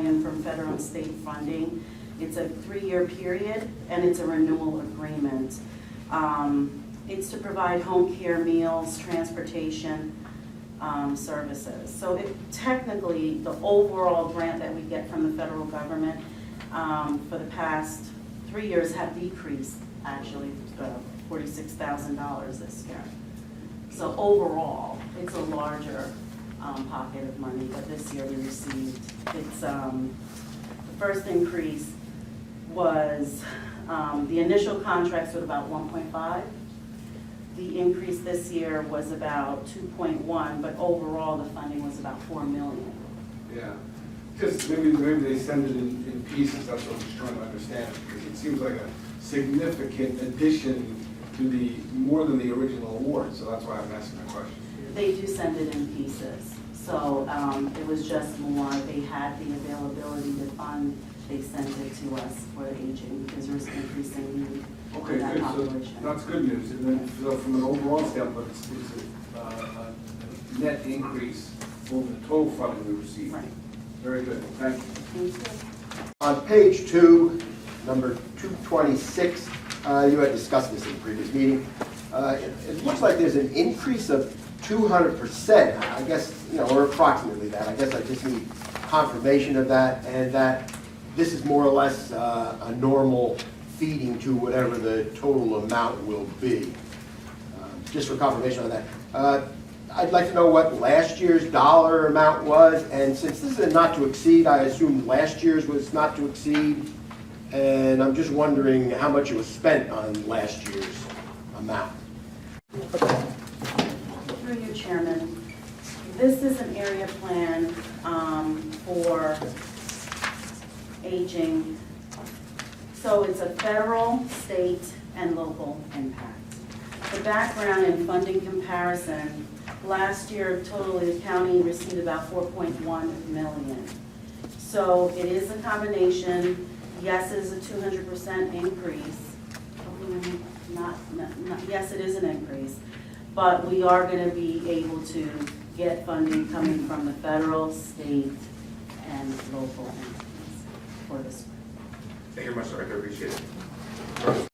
million from federal and state funding. It's a 3-year period, and it's a renewal agreement. It's to provide home care, meals, transportation, services. So technically, the overall grant that we get from the federal government for the past 3 years have decreased, actually, $46,000 this year. So overall, it's a larger pocket of money, but this year we received, the first increase was, the initial contracts were about 1.5. The increase this year was about 2.1, but overall the funding was about $4 million. Yeah, just maybe they send it in pieces, that's what I'm just trying to understand, because it seems like a significant addition to the, more than the original award, so that's why I'm asking the question. They do send it in pieces, so it was just more, they had the availability to fund, they sent it to us for aging, because there's increasing need Okay, in that good, so population. that's good news, and then so from an overall standpoint, it's a net increase over the total funding we received. Right. Very good, thank you. Thank you. On page 2, number 226, you had discussed this in the previous meeting. It looks like there's an increase of 200%, I guess, or approximately that. I guess I just need confirmation of that, and that this is more or less a normal feeding to whatever the total amount will be. Just for confirmation on that. I'd like to know what last year's dollar amount was, and since this is a not to exceed, I assume last year's was not to exceed, and I'm just wondering how much it was spent on last year's amount. Through you, Chairman, this is an area plan for aging. So it's a federal, state, and local impact. The background and funding comparison, last year totally the county received about 4.1 million. So it is a combination. Yes, it is a 200% increase. Yes, it is an increase, but we are going to be able to get funding coming from the federal, state, and local entities for this. Thank you very much, sir. I appreciate it.